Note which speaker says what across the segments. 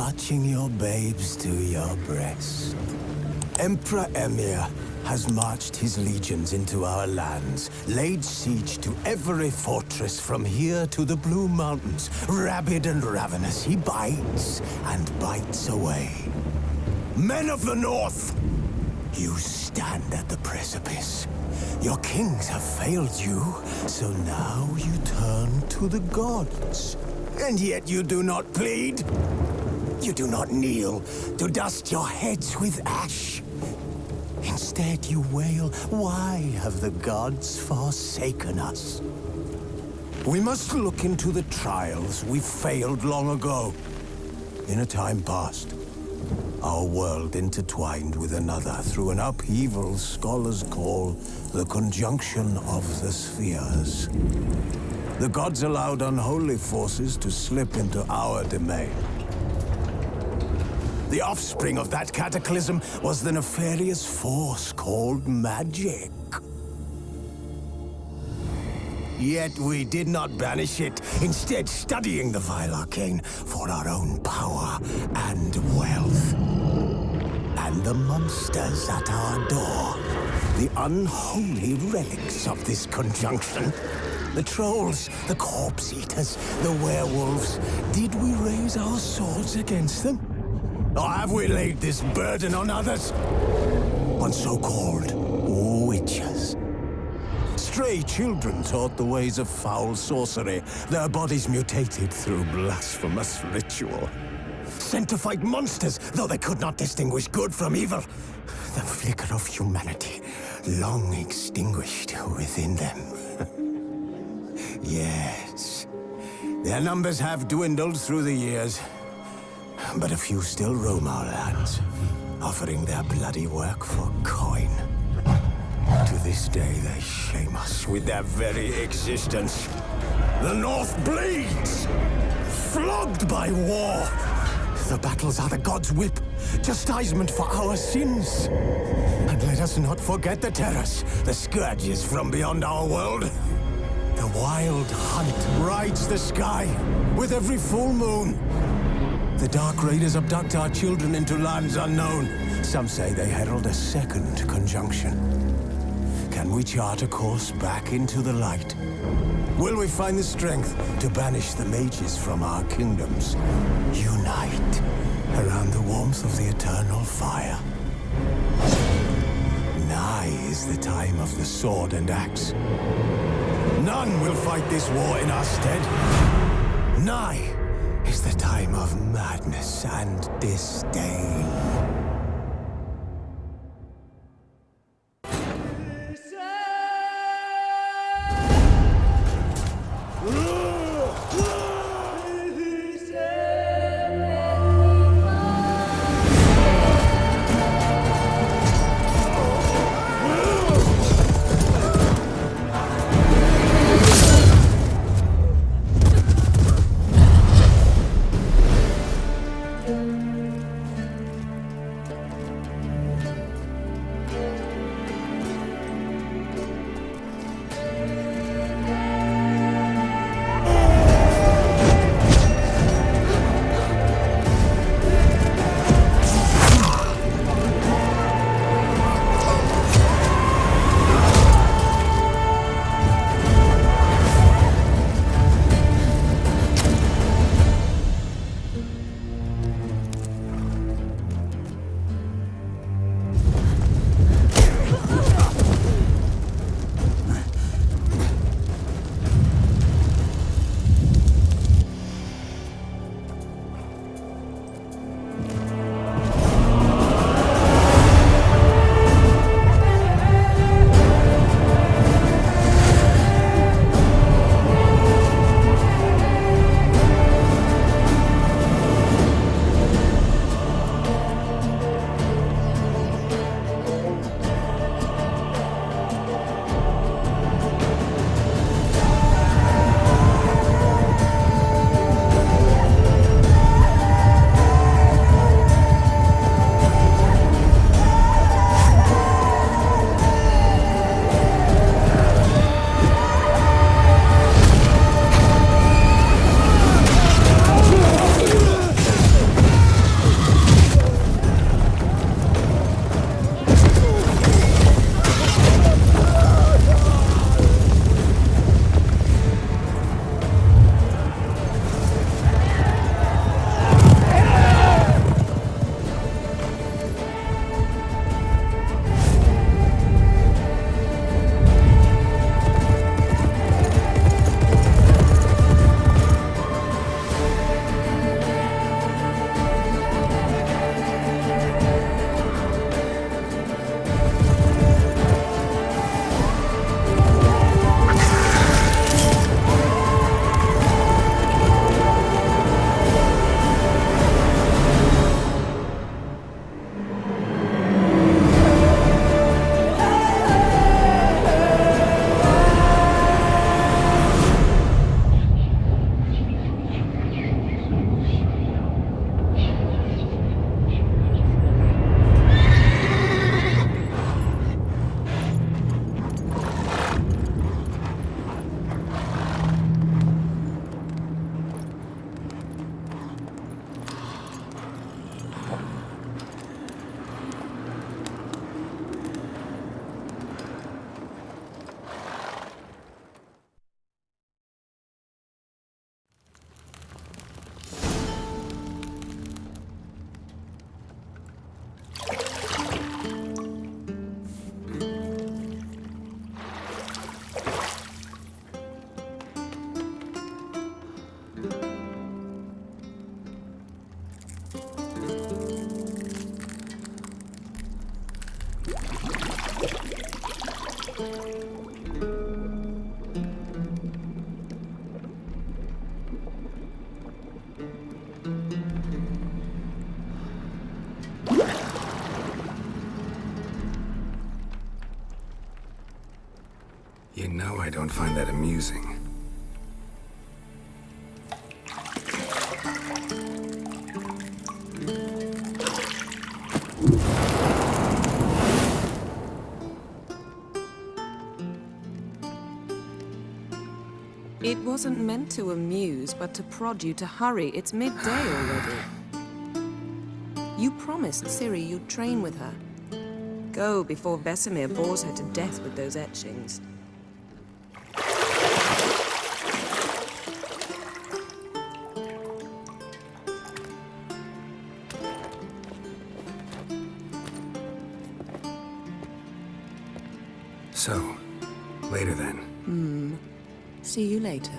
Speaker 1: clutching your babes to your breast. Emperor Emir has marched his legions into our lands, laid siege to every fortress from here to the Blue Mountains. Rabid and ravenous, he bites and bites away. Men of the North, you stand at the precipice. Your kings have failed you, so now you turn to the gods. And yet you do not plead. You do not kneel to dust your heads with ash. Instead you wail, why have the gods forsaken us? We must look into the trials we failed long ago. In a time past, our world intertwined with another through an upheaval scholars call the conjunction of the spheres. The gods allowed unholy forces to slip into our domain. The offspring of that cataclysm was the nefarious force called magic. Yet we did not banish it, instead studying the vile arcane for our own power and wealth. And the monsters at our door, the unholy relics of this conjunction. The trolls, the corpse eaters, the werewolves. Did we raise our swords against them? Or have we laid this burden on others? On so-called witches. Stray children taught the ways of foul sorcery, their bodies mutated through blasphemous ritual. Sent to fight monsters, though they could not distinguish good from evil. The flicker of humanity, long extinguished within them. Yes, their numbers have dwindled through the years. But a few still roam our lands, offering their bloody work for coin. To this day, they shame us with their very existence. The North bleeds, flogged by war. The battles are the gods' whip, chastisement for our sins. And let us not forget the terrors, the scourges from beyond our world. The wild hunt rides the sky with every full moon. The Dark Raiders abduct our children into lands unknown. Some say they herald a second conjunction. Can we chart a course back into the light? Will we find the strength to banish the mages from our kingdoms? Unite around the warmth of the eternal fire. Nigh is the time of the sword and axe. None will fight this war in our stead. Nigh is the time of madness and disdain.
Speaker 2: Now I don't find that amusing.
Speaker 3: It wasn't meant to amuse, but to prod you to hurry. It's midday already. You promised Ciri you'd train with her. Go before Vesemir bores her to death with those etchings.
Speaker 2: So, later then.
Speaker 3: See you later.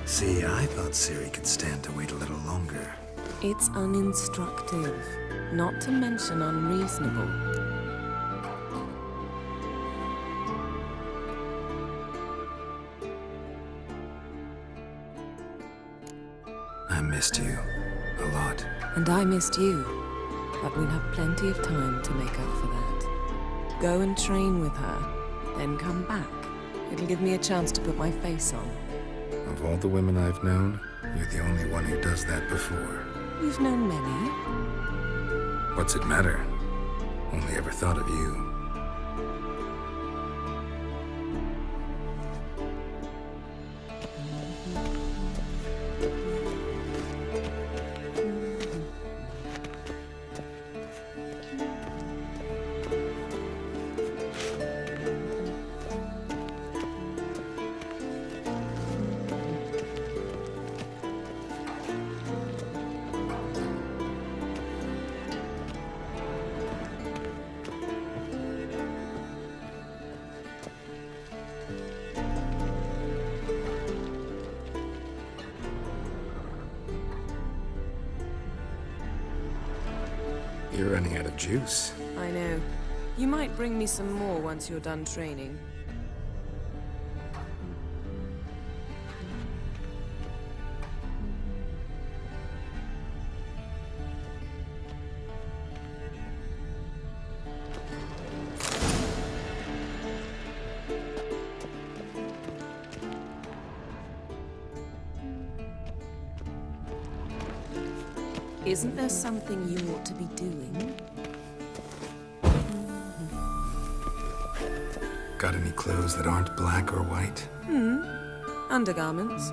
Speaker 2: See, I thought Ciri could stand to wait a little longer.
Speaker 3: It's uninstructive, not to mention unreasonable.
Speaker 2: I missed you. A lot.
Speaker 3: And I missed you. But we'll have plenty of time to make up for that. Go and train with her, then come back. It'll give me a chance to put my face on.
Speaker 2: Of all the women I've known, you're the only one who does that before.
Speaker 3: You've known many.
Speaker 2: What's it matter? Only ever thought of you. You're running out of juice.
Speaker 3: I know. You might bring me some more once you're done training. Isn't there something you ought to be doing?
Speaker 2: Got any clothes that aren't black or white?
Speaker 3: Undergarments.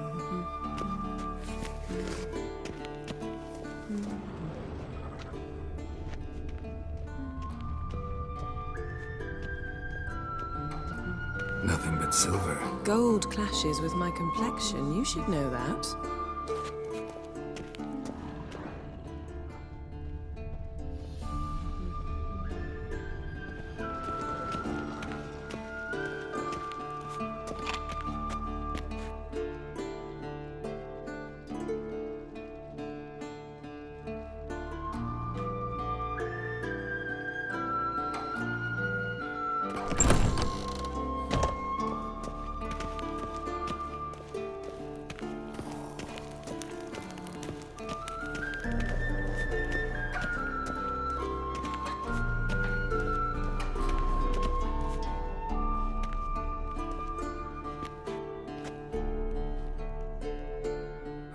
Speaker 2: Nothing but silver.
Speaker 3: Gold clashes with my complexion. You should know that.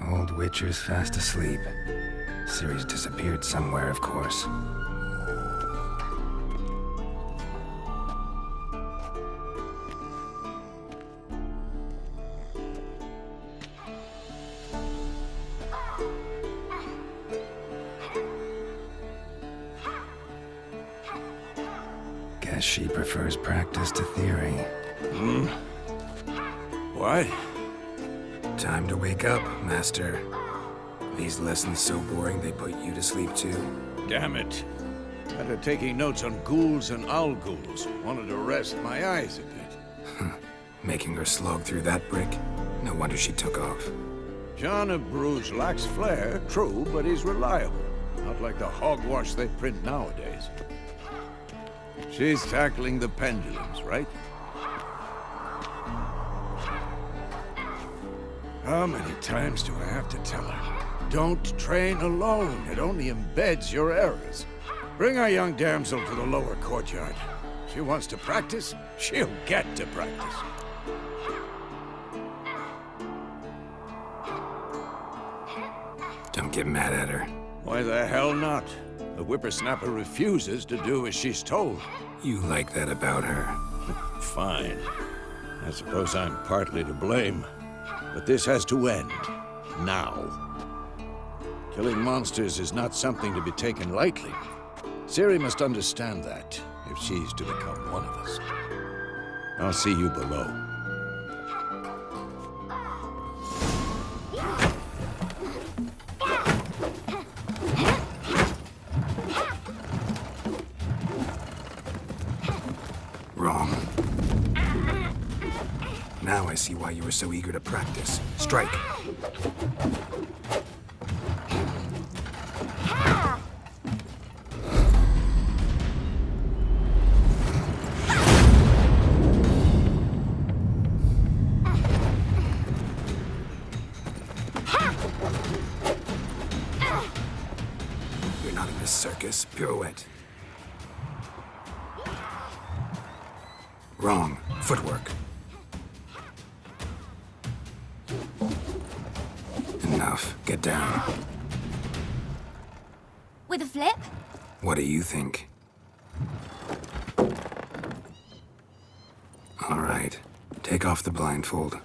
Speaker 2: Old Witcher's fast asleep. Ciri's disappeared somewhere, of course. Guess she prefers practice to theory.
Speaker 4: What?
Speaker 2: Time to wake up, Master. These lessons so boring they put you to sleep too.
Speaker 4: Damn it. After taking notes on ghouls and owl ghouls, wanted to rest my eyes a bit.
Speaker 2: Making her slog through that brick? No wonder she took off.
Speaker 4: John of Bruges lacks flair, true, but he's reliable. Not like the hogwash they print nowadays. She's tackling the pendulums, right? How many times do I have to tell her? Don't train alone. It only embeds your errors. Bring our young damsel to the lower courtyard. She wants to practice, she'll get to practice.
Speaker 2: Don't get mad at her.
Speaker 4: Why the hell not? The whippersnapper refuses to do as she's told.
Speaker 2: You like that about her.
Speaker 4: Fine. I suppose I'm partly to blame. But this has to end. Now. Killing monsters is not something to be taken lightly. Ciri must understand that, if she's to become one of us. I'll see you below.
Speaker 2: Wrong. Now I see why you were so eager to practice. Strike. You're not in a circus. Pirouette. Wrong. Footwork. Enough. Get down.
Speaker 5: With a flip?
Speaker 2: What do you think? All right. Take off the blindfold.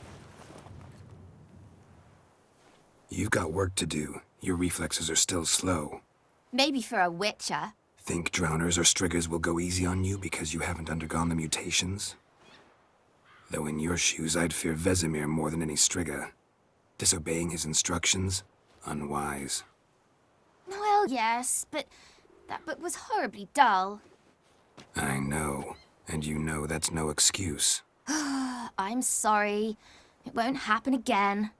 Speaker 2: You've got work to do. Your reflexes are still slow.
Speaker 5: Maybe for a witcher.
Speaker 2: Think drowners or striggers will go easy on you because you haven't undergone the mutations? Though in your shoes, I'd fear Vesemir more than any strigger. Disobeying his instructions? Unwise.
Speaker 5: Well, yes, but that book was horribly dull.
Speaker 2: I know. And you know that's no excuse.
Speaker 5: I'm sorry. It won't happen again.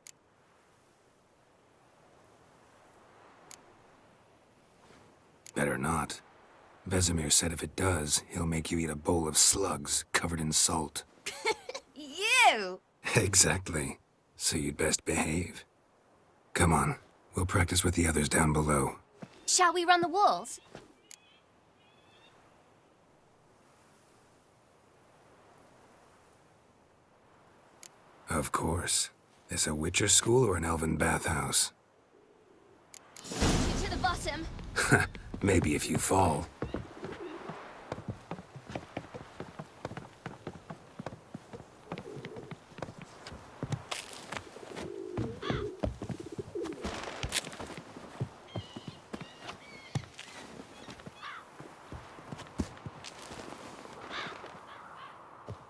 Speaker 2: Better not. Vesemir said if it does, he'll make you eat a bowl of slugs covered in salt.
Speaker 5: You!
Speaker 2: Exactly. So you'd best behave. Come on. We'll practice with the others down below.
Speaker 5: Shall we run the walls?
Speaker 2: Of course. Is a Witcher school or an elven bathhouse?
Speaker 5: To the bottom.
Speaker 2: Maybe if you fall.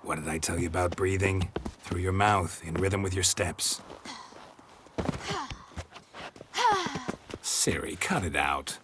Speaker 2: What did I tell you about breathing? Through your mouth, in rhythm with your steps. Ciri, cut it out.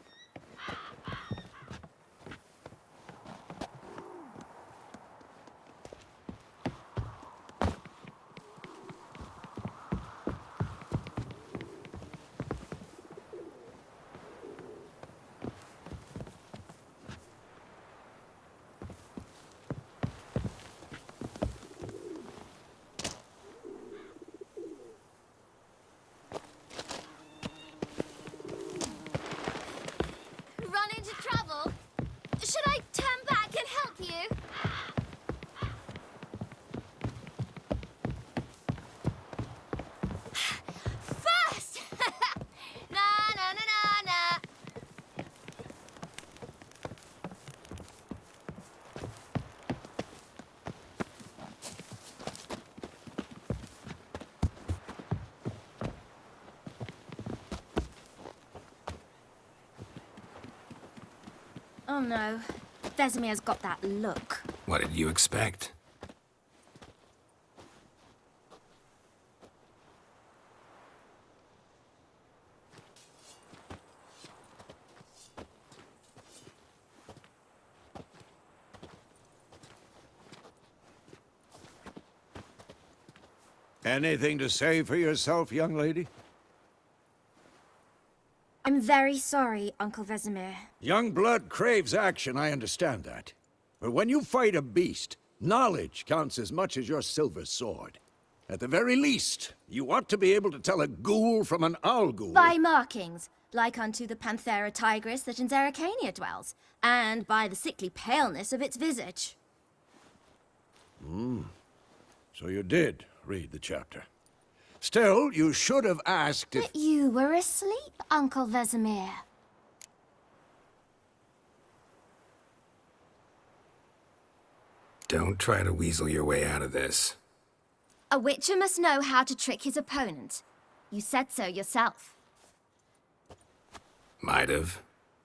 Speaker 5: Oh no. Vesemir's got that look.
Speaker 2: What did you expect?
Speaker 4: Anything to say for yourself, young lady?
Speaker 5: I'm very sorry, Uncle Vesemir.
Speaker 4: Young blood craves action, I understand that. But when you fight a beast, knowledge counts as much as your silver sword. At the very least, you ought to be able to tell a ghoul from an owl ghoul.
Speaker 5: By markings, like unto the Panthera tigris that in Zerrikania dwells, and by the sickly paleness of its visage.
Speaker 4: So you did read the chapter. Still, you should have asked if...
Speaker 5: But you were asleep, Uncle Vesemir.
Speaker 2: Don't try to weasel your way out of this.
Speaker 5: A witcher must know how to trick his opponent. You said so yourself.
Speaker 2: Might have.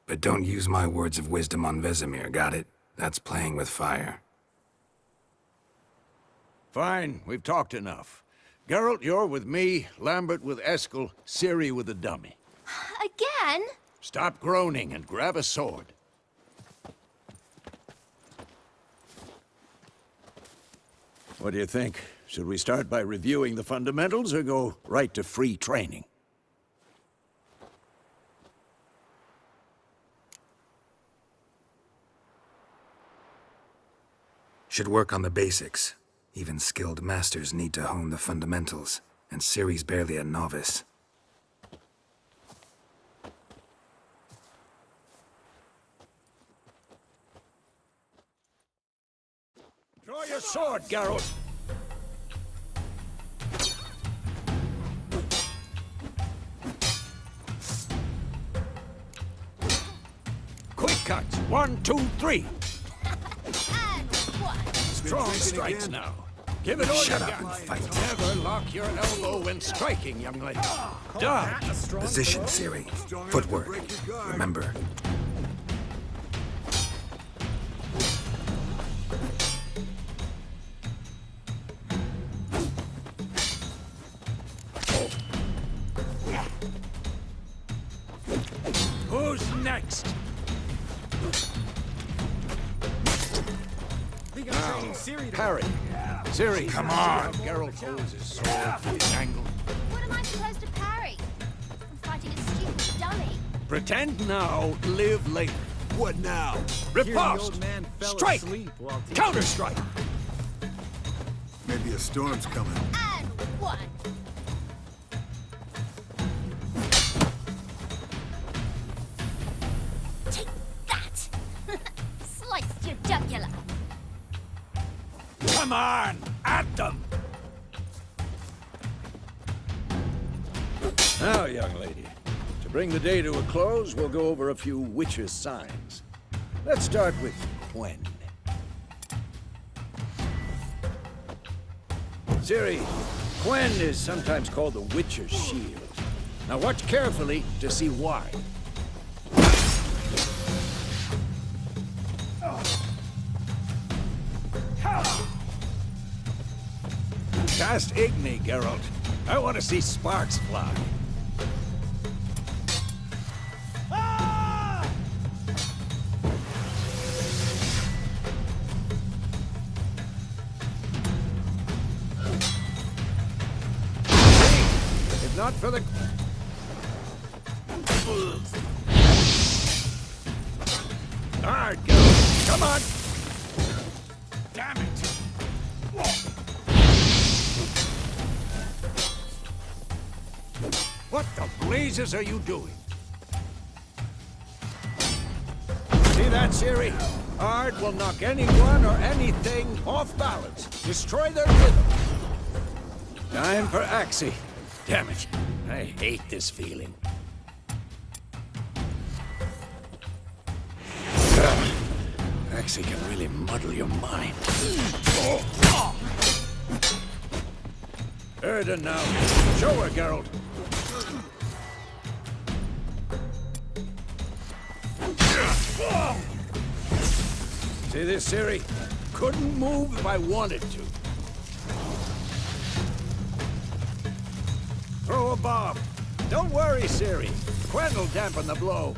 Speaker 2: But don't use my words of wisdom on Vesemir, got it? That's playing with fire.
Speaker 4: Fine, we've talked enough. Geralt, you're with me, Lambert with Eskel, Ciri with the dummy.
Speaker 5: Again?
Speaker 4: Stop groaning and grab a sword. What do you think? Should we start by reviewing the fundamentals or go right to free training?
Speaker 2: Should work on the basics. Even skilled masters need to hone the fundamentals, and Ciri's barely a novice.
Speaker 4: Draw your sword, Geralt! Quick cuts! 1, 2, 3! Strong strikes now. Give it all
Speaker 2: Shut
Speaker 4: you
Speaker 2: up
Speaker 4: got.
Speaker 2: and fight.
Speaker 4: Never lock your elbow when striking, young lady. Done.
Speaker 2: Position, Ciri. Footwork. Remember.
Speaker 4: Who's next? Parry. Ciri,
Speaker 2: Come on.
Speaker 4: Geralt holds his sword at his angle.
Speaker 5: What am I supposed to parry? I'm fighting a stupid dummy.
Speaker 4: Pretend now, live later.
Speaker 1: What now?
Speaker 4: Riposte! Strike! Counter-strike!
Speaker 1: Maybe a storm's coming.
Speaker 5: And one. Take that! Sliced your jugular.
Speaker 4: Come on! At them! Now, young lady, to bring the day to a close, we'll go over a few witches' signs. Let's start with Gwen. Ciri, Gwen is sometimes called the Witcher's Shield. Now watch carefully to see why. Cast Igni, Geralt. I want to see sparks fly. If not for the... Hard, Geralt. Come on! Damn it! What the blazes are you doing? See that, Ciri? Ard will knock anyone or anything off balance. Destroy their rhythm. Time for Axie. Damn it. I hate this feeling. Axie can really muddle your mind. Erden now. Show her, Geralt. See this, Ciri? Couldn't move if I wanted to. Throw a bomb. Don't worry, Ciri. Quen will dampen the blow.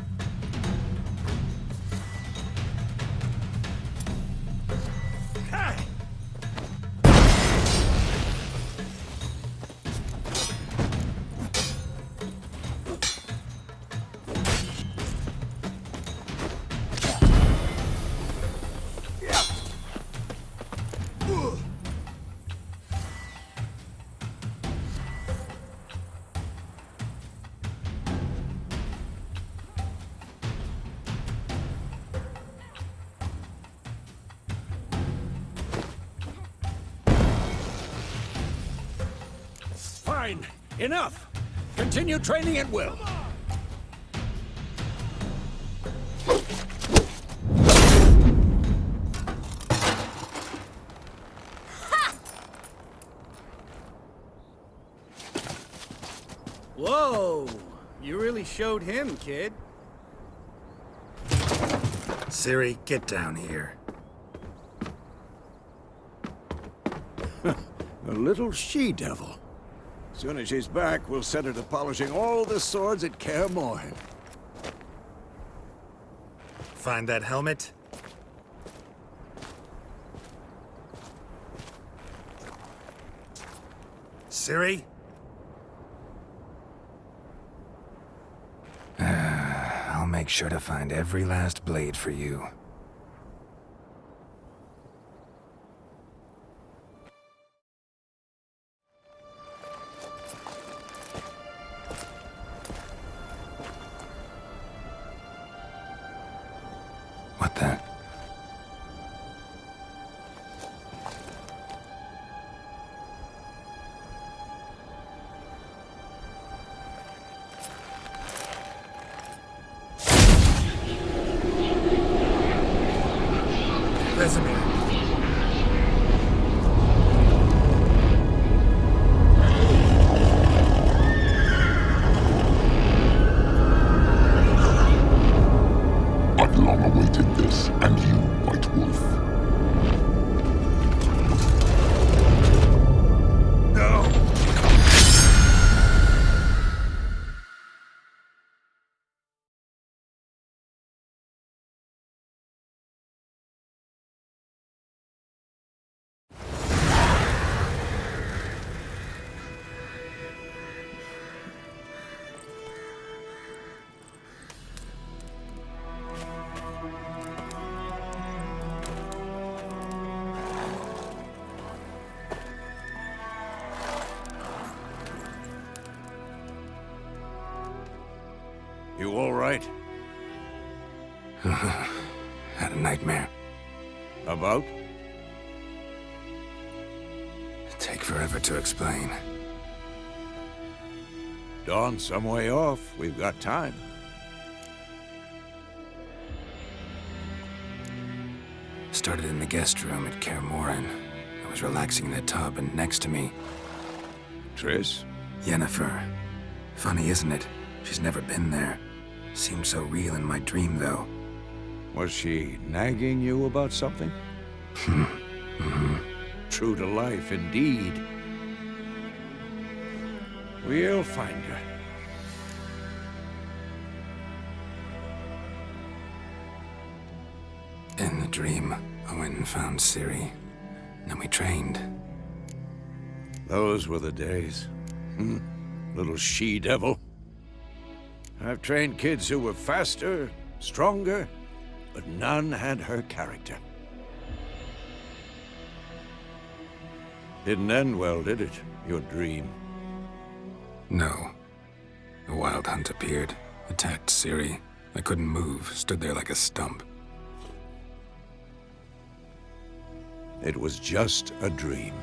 Speaker 4: Fine. Enough. Continue training at will.
Speaker 6: Whoa! You really showed him, kid.
Speaker 2: Ciri, get down here.
Speaker 4: A little she-devil. Soon as she's back, we'll set her to polishing all the swords at Kaer Morhen.
Speaker 2: Find that helmet? Ciri? I'll make sure to find every last blade for you. What the? Vesemir.
Speaker 7: I've long awaited this, and you, White Wolf.
Speaker 2: No!
Speaker 4: You all right?
Speaker 2: Had a nightmare.
Speaker 4: About?
Speaker 2: Take forever to explain.
Speaker 4: Dawn's some way off. We've got time.
Speaker 2: Started in the guest room at Kaer Morhen. I was relaxing in the tub, and next to me,
Speaker 4: Triss?
Speaker 2: Yennefer. Funny, isn't it? She's never been there. Seemed so real in my dream, though.
Speaker 4: Was she nagging you about something? True to life, indeed. We'll find her.
Speaker 2: In the dream, I went and found Ciri. Then we trained.
Speaker 4: Those were the days. Little she-devil. I've trained kids who were faster, stronger, but none had her character. Didn't end well, did it? Your dream?
Speaker 2: No. A wild hunt appeared, attacked Ciri. I couldn't move, stood there like a stump.
Speaker 4: It was just a dream.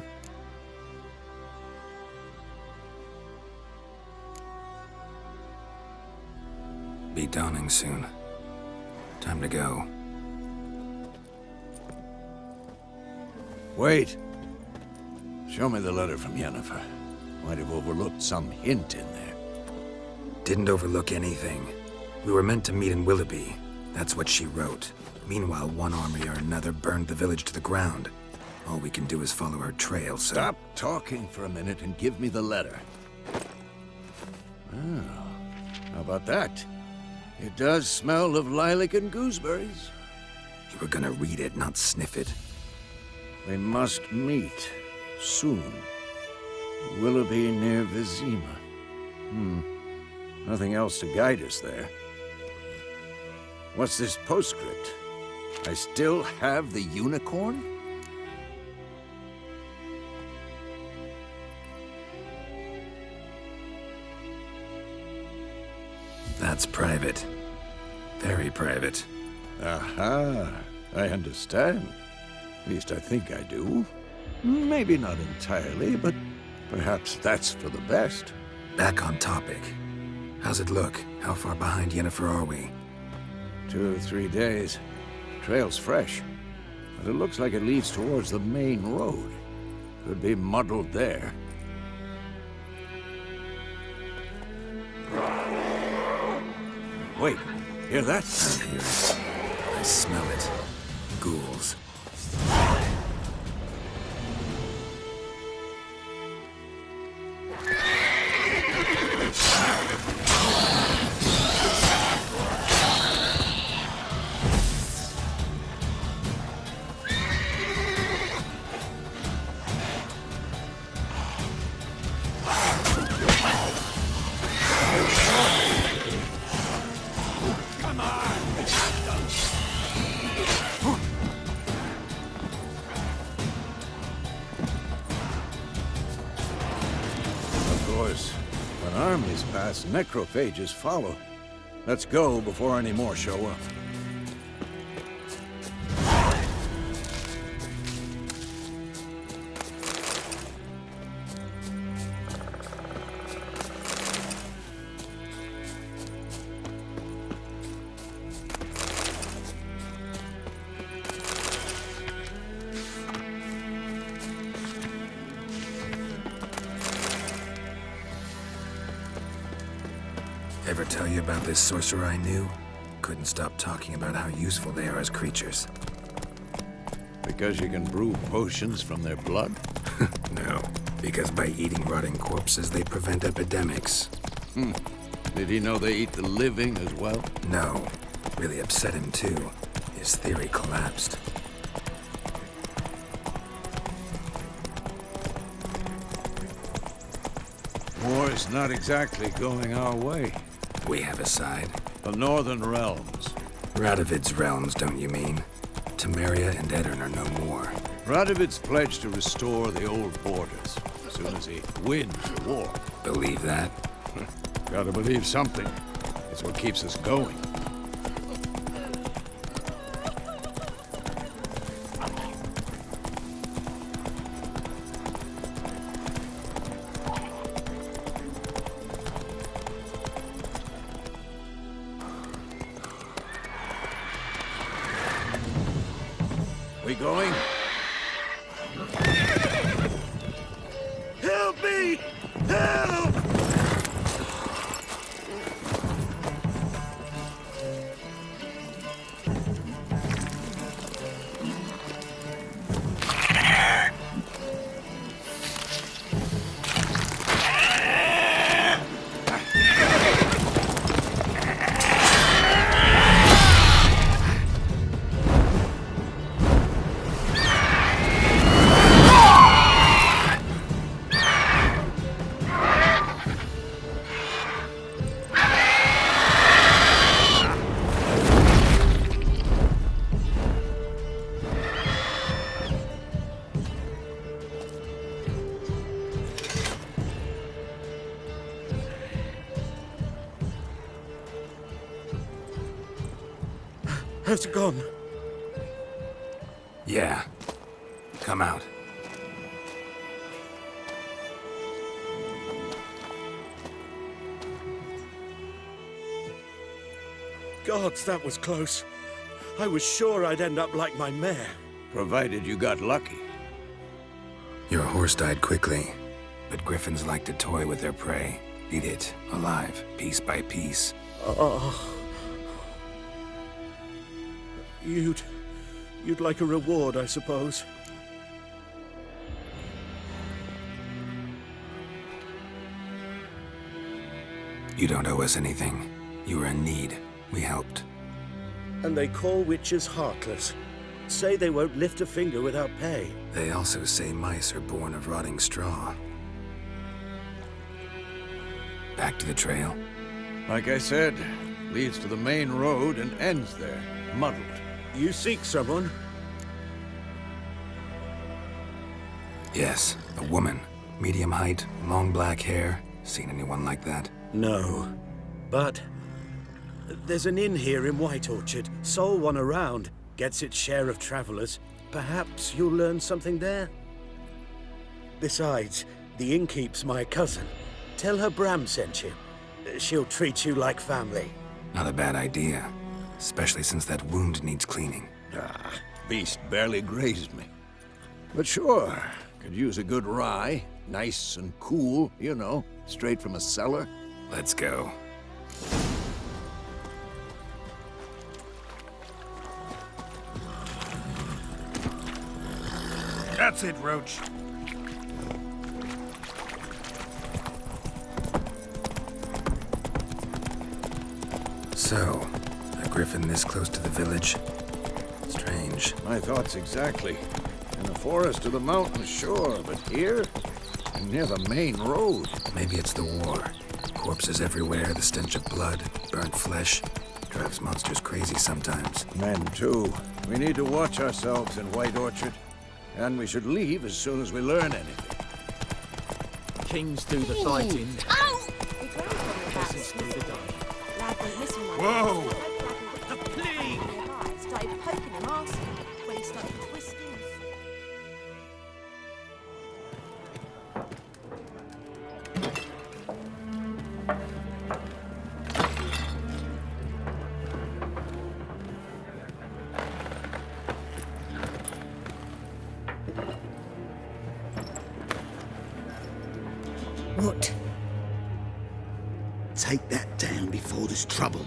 Speaker 2: Be dawning soon. Time to go.
Speaker 4: Wait. Show me the letter from Yennefer. Might have overlooked some hint in there.
Speaker 2: Didn't overlook anything. We were meant to meet in Willoughby. That's what she wrote. Meanwhile, one army or another burned the village to the ground. All we can do is follow her trail, so...
Speaker 4: Stop talking for a minute and give me the letter. Oh, how about that? It does smell of lilac and gooseberries.
Speaker 2: You were gonna read it, not sniff it.
Speaker 4: We must meet soon. Willoughby near Vizima. Nothing else to guide us there. What's this postscript? I still have the unicorn?
Speaker 2: That's private. Very private.
Speaker 4: Aha, I understand. At least I think I do. Maybe not entirely, but perhaps that's for the best.
Speaker 2: Back on topic. How's it look? How far behind Yennefer are we?
Speaker 4: 2 or 3 days. Trail's fresh, but it looks like it leads towards the main road. Could be muddled there. Wait, hear that?
Speaker 2: I hear it. I smell it. Ghouls.
Speaker 4: When armies pass, necrophages follow. Let's go before any more show up.
Speaker 2: Ever tell you about this sorcerer I knew? Couldn't stop talking about how useful they are as creatures.
Speaker 4: Because you can brew potions from their blood?
Speaker 2: No, because by eating rotting corpses, they prevent epidemics.
Speaker 4: Did he know they eat the living as well?
Speaker 2: No. Really upset him, too. His theory collapsed.
Speaker 4: War's not exactly going our way.
Speaker 2: We have a side.
Speaker 4: The Northern Realms.
Speaker 2: Radovid's realms, don't you mean? Temeria and Edirn are no more.
Speaker 4: Radovid's pledged to restore the old borders as soon as he wins the war.
Speaker 2: Believe that?
Speaker 4: Gotta believe something. It's what keeps us going. We going? Help me! Help!
Speaker 6: Has it gone?
Speaker 2: Yeah. Come out.
Speaker 6: Gods, that was close. I was sure I'd end up like my mare.
Speaker 4: Provided you got lucky.
Speaker 2: Your horse died quickly, but griffins like to toy with their prey. Eat it, alive, piece by piece.
Speaker 6: You'd like a reward, I suppose.
Speaker 2: You don't owe us anything. You were in need. We helped.
Speaker 6: And they call witches heartless. Say they won't lift a finger without pay.
Speaker 2: They also say mice are born of rotting straw. Back to the trail?
Speaker 4: Like I said, leads to the main road and ends there, muddled.
Speaker 6: You seek someone?
Speaker 2: Yes, a woman. Medium height, long black hair. Seen anyone like that?
Speaker 6: No. But there's an inn here in White Orchard. Sole one around. Gets its share of travelers. Perhaps you'll learn something there? Besides, the innkeep's my cousin. Tell her Bram sent you. She'll treat you like family.
Speaker 2: Not a bad idea. Especially since that wound needs cleaning.
Speaker 4: Ah, beast barely grazed me. But sure, could use a good rye. Nice and cool, you know, straight from a cellar.
Speaker 2: Let's go.
Speaker 6: That's it, Roach.
Speaker 2: So, a griffin this close to the village? Strange.
Speaker 4: My thoughts exactly. In the forest or the mountains, sure, but here? Near the main road.
Speaker 2: Maybe it's the war. Corpses everywhere, the stench of blood, burnt flesh. Drives monsters crazy sometimes.
Speaker 4: Men, too. We need to watch ourselves in White Orchard. And we should leave as soon as we learn anything.
Speaker 8: Kings do the fighting. Peasants do the dying.
Speaker 4: Whoa!
Speaker 8: The plague!
Speaker 5: Started poking him arse when he started twisting.
Speaker 9: What? Take that down before there's trouble.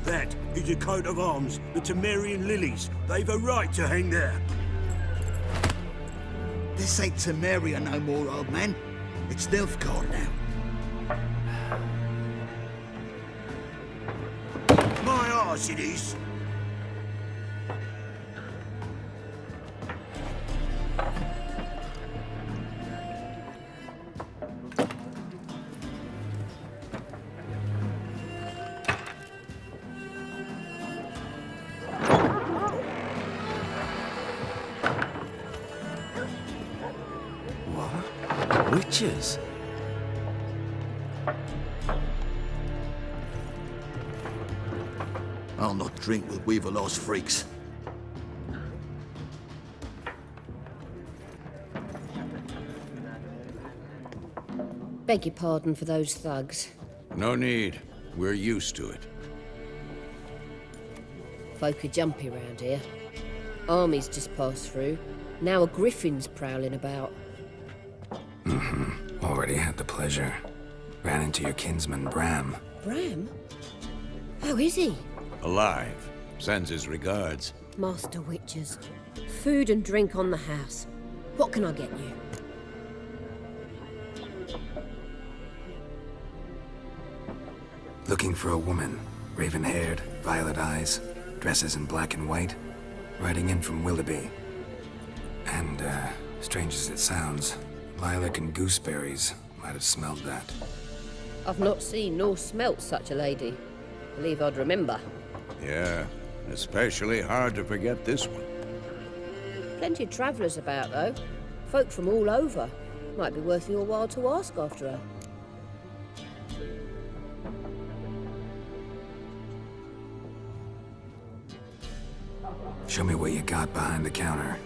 Speaker 6: That is a coat of arms, the Temerian lilies. They've a right to hang there.
Speaker 9: This ain't Temeria no more, old man. It's Nilfgaard now.
Speaker 6: My arse it is.
Speaker 9: Witches? I'll not drink with Weaverlaw's freaks.
Speaker 10: Beg your pardon for those thugs.
Speaker 4: No need. We're used to it.
Speaker 10: Folk are jumpy round here. Armies just passed through. Now a griffin's prowling about.
Speaker 2: Already had the pleasure. Ran into your kinsman, Bram.
Speaker 10: Bram? How is he?
Speaker 4: Alive. Sends his regards.
Speaker 10: Master Witches. Food and drink on the house. What can I get you?
Speaker 2: Looking for a woman. Raven-haired, violet eyes, dresses in black and white. Riding in from Willoughby. And, strange as it sounds, lilac and gooseberries might have smelled that.
Speaker 10: I've not seen nor smelt such a lady. Believe I'd remember.
Speaker 4: Yeah, especially hard to forget this one.
Speaker 10: Plenty of travellers about, though. Folk from all over. Might be worth your while to ask after her.
Speaker 2: Show me what you got behind the counter.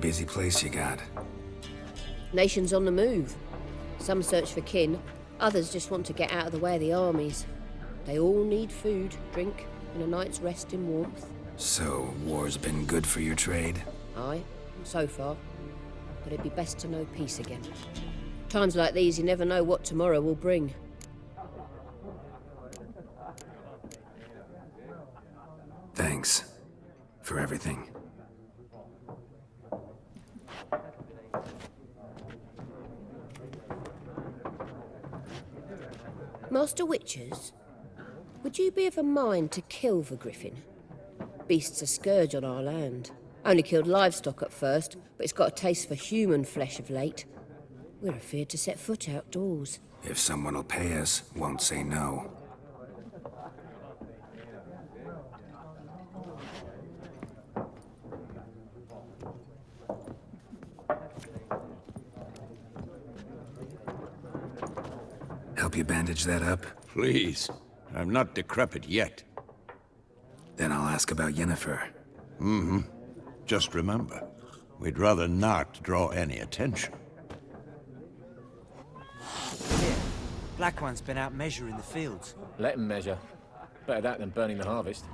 Speaker 2: busy place you got.
Speaker 10: Nations on the move. Some search for kin, others just want to get out of the way of the armies. They all need food, drink, and a night's rest in warmth.
Speaker 2: So, war's been good for your trade?
Speaker 10: Aye, so far. But it'd be best to know peace again. Times like these, you never know what tomorrow will bring.
Speaker 2: Thanks for everything.
Speaker 10: Master Witchers, would you be of a mind to kill the griffin? Beast's a scourge on our land. Only killed livestock at first, but it's got a taste for human flesh of late. We're afeard to set foot outdoors.
Speaker 2: If someone will pay us, won't say no. Help you bandage that up?
Speaker 4: Please. I'm not decrepit yet.
Speaker 2: Then I'll ask about Yennefer.
Speaker 4: Mm-hmm. Just remember, we'd rather not draw any attention.
Speaker 11: Here, Black One's been out measuring the fields.
Speaker 8: Let him measure. Better that than burning the harvest.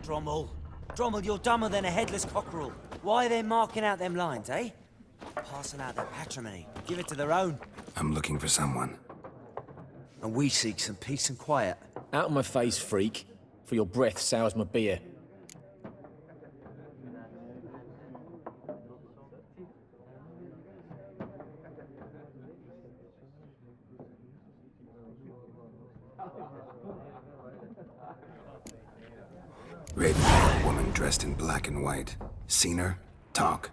Speaker 11: Drommel. Drommel, you're dumber than a headless cockerel. Why are they marking out them lines, eh? Passing out their patrimony. Give it to their own.
Speaker 2: I'm looking for someone.
Speaker 11: And we seek some peace and quiet.
Speaker 8: Out of my face, freak. For your breath sours my beer.
Speaker 2: Raven, woman dressed in black and white. Seen her? Talk.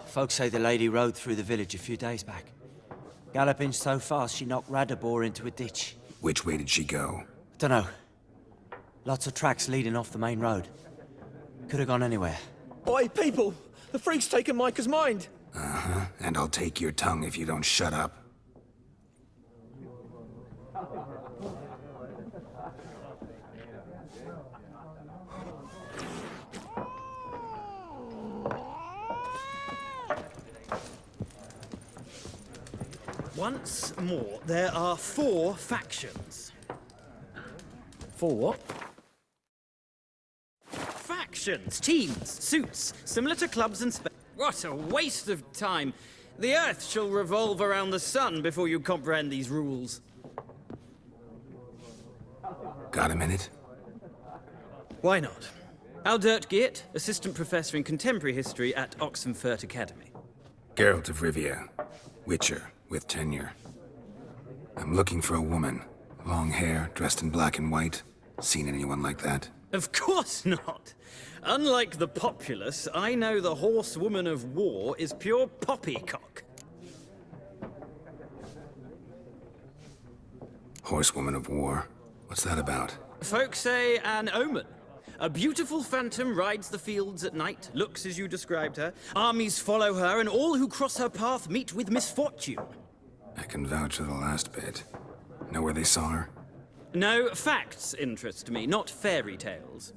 Speaker 11: Folks say the lady rode through the village a few days back. Galloping so fast she knocked Radabor into a ditch.
Speaker 2: Which way did she go?
Speaker 11: Dunno. Lots of tracks leading off the main road. Could have gone anywhere.
Speaker 12: Oi, people! The freak's taken Micah's mind!
Speaker 2: Uh-huh. And I'll take your tongue if you don't shut up.
Speaker 13: Once more, there are 4 factions.
Speaker 8: 4 what?
Speaker 13: Factions, teams, suits, similar to clubs and What a waste of time. The Earth shall revolve around the sun before you comprehend these rules.
Speaker 2: Got a minute?
Speaker 13: Why not? Aldert Geert, Assistant Professor in Contemporary History at Oxenfurt Academy.
Speaker 2: Geralt of Rivia, Witcher, with tenure. I'm looking for a woman. Long hair, dressed in black and white. Seen anyone like that?
Speaker 13: Of course not. Unlike the populace, I know the horsewoman of war is pure poppycock.
Speaker 2: Horsewoman of war? What's that about?
Speaker 13: Folks say an omen. A beautiful phantom rides the fields at night, looks as you described her. Armies follow her, and all who cross her path meet with misfortune.
Speaker 2: I can vouch for the last bit. Know where they saw her?
Speaker 13: No, facts interest me, not fairy tales.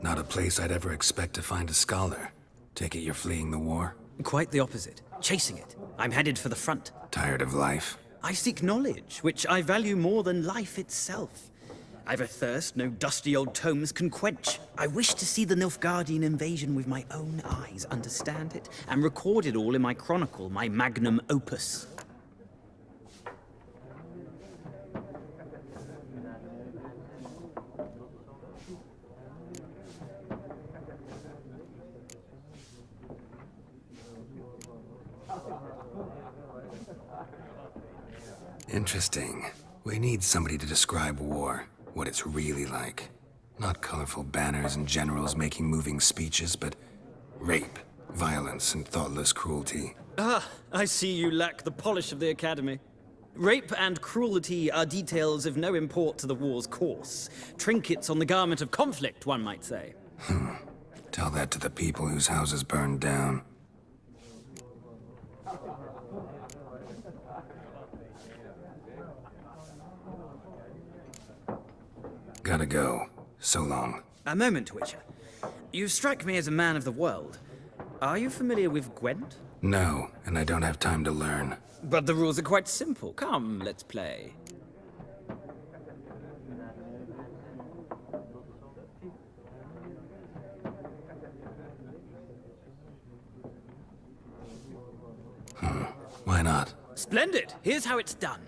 Speaker 2: Not a place I'd ever expect to find a scholar. Take it you're fleeing the war?
Speaker 13: Quite the opposite. Chasing it. I'm headed for the front.
Speaker 2: Tired of life?
Speaker 13: I seek knowledge, which I value more than life itself. I've a thirst no dusty old tomes can quench. I wish to see the Nilfgaardian invasion with my own eyes, understand it, and record it all in my chronicle, my magnum opus.
Speaker 2: Interesting. We need somebody to describe war, what it's really like. Not colorful banners and generals making moving speeches, but rape, violence, and thoughtless cruelty.
Speaker 13: Ah, I see you lack the polish of the Academy. Rape and cruelty are details of no import to the war's course. Trinkets on the garment of conflict, one might say.
Speaker 2: Tell that to the people whose houses burned down. Gotta go. So long.
Speaker 13: A moment, Witcher. You strike me as a man of the world. Are you familiar with Gwent?
Speaker 2: No, and I don't have time to learn.
Speaker 13: But the rules are quite simple. Come, let's play.
Speaker 2: Why not?
Speaker 13: Splendid! Here's how it's done.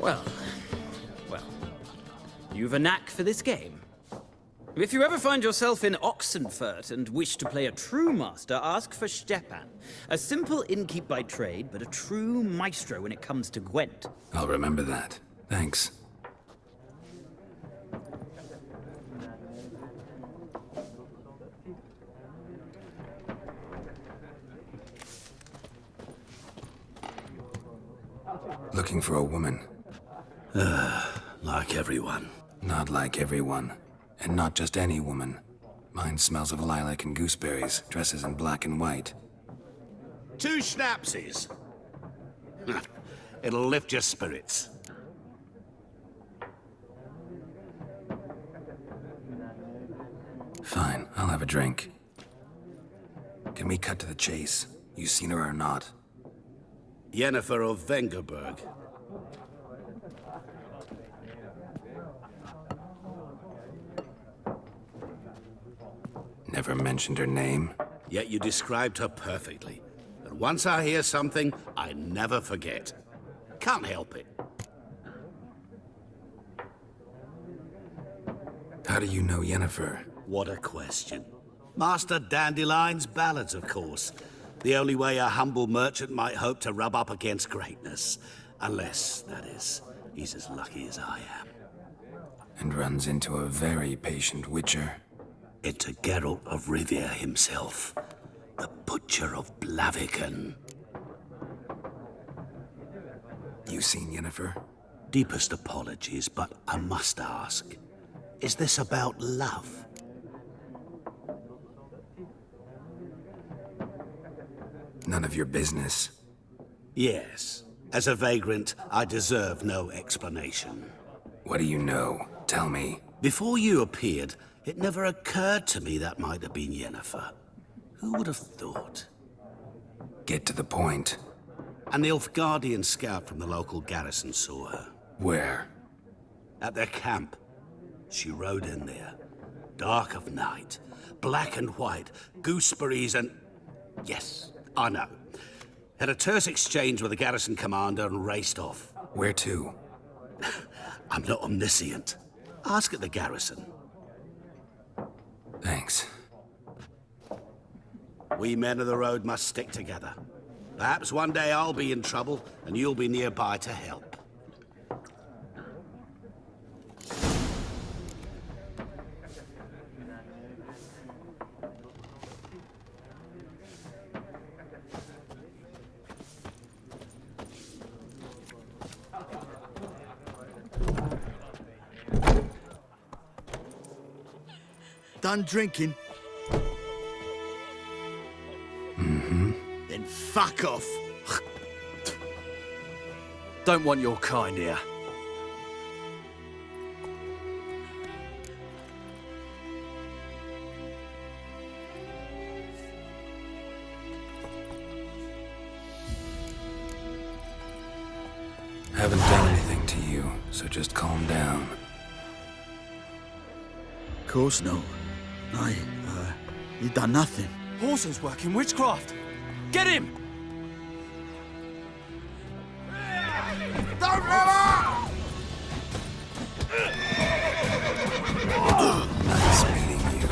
Speaker 13: Well, you've a knack for this game. If you ever find yourself in Oxenfurt and wish to play a true master, ask for Stepan. A simple innkeep by trade, but a true maestro when it comes to Gwent.
Speaker 2: I'll remember that. Thanks. Looking for a woman.
Speaker 9: Like everyone.
Speaker 2: Not like everyone. And not just any woman. Mine smells of lilac and gooseberries, dresses in black and white.
Speaker 9: 2 schnapsies. It'll lift your spirits.
Speaker 2: Fine, I'll have a drink. Can we cut to the chase? You seen her or not?
Speaker 9: Yennefer of Vengerberg.
Speaker 2: Never mentioned her name.
Speaker 9: Yet you described her perfectly. And once I hear something, I never forget. Can't help it.
Speaker 2: How do you know Yennefer?
Speaker 9: What a question. Master Dandelion's ballads, of course. The only way a humble merchant might hope to rub up against greatness. Unless, that is, he's as lucky as I am.
Speaker 2: And runs into a very patient witcher.
Speaker 9: Into Geralt of Rivia himself. The Butcher of Blaviken.
Speaker 2: You seen Yennefer?
Speaker 9: Deepest apologies, but I must ask. Is this about love?
Speaker 2: None of your business.
Speaker 9: Yes. As a vagrant, I deserve no explanation.
Speaker 2: What do you know? Tell me.
Speaker 9: Before you appeared, it never occurred to me that might have been Yennefer. Who would have thought?
Speaker 2: Get to the point.
Speaker 9: An Nilfgaardian scout from the local garrison saw her.
Speaker 2: Where?
Speaker 9: At their camp. She rode in there. Dark of night. Black and white. Gooseberries and... Yes, I know. Had a terse exchange with the garrison commander and raced off.
Speaker 2: Where to?
Speaker 9: I'm not omniscient. Ask at the garrison.
Speaker 2: Thanks.
Speaker 9: We men of the road must stick together. Perhaps one day I'll be in trouble and you'll be nearby to help. Done drinking?
Speaker 2: Mm-hmm.
Speaker 9: Then fuck off.
Speaker 12: Don't want your kind here.
Speaker 2: Haven't done anything to you, so just calm down.
Speaker 9: Of course no. You done nothing.
Speaker 12: Horsen's working witchcraft. Get him!
Speaker 9: Don't let up!
Speaker 2: Nice meeting you.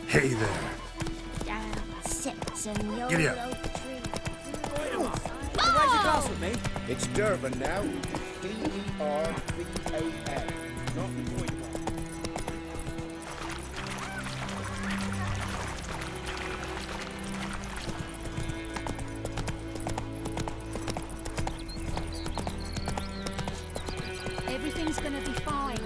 Speaker 2: Hey there. Giddy up.
Speaker 12: Raise your glass with me.
Speaker 14: It's Durban now. D-E-R-B-A-N. Not Voidmark.
Speaker 5: Everything's gonna be fine.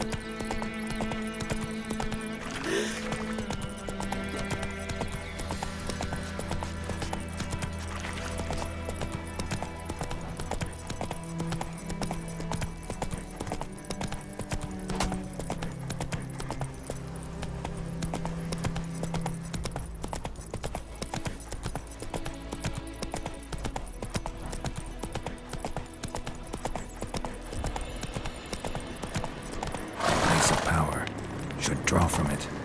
Speaker 2: withdraw from it.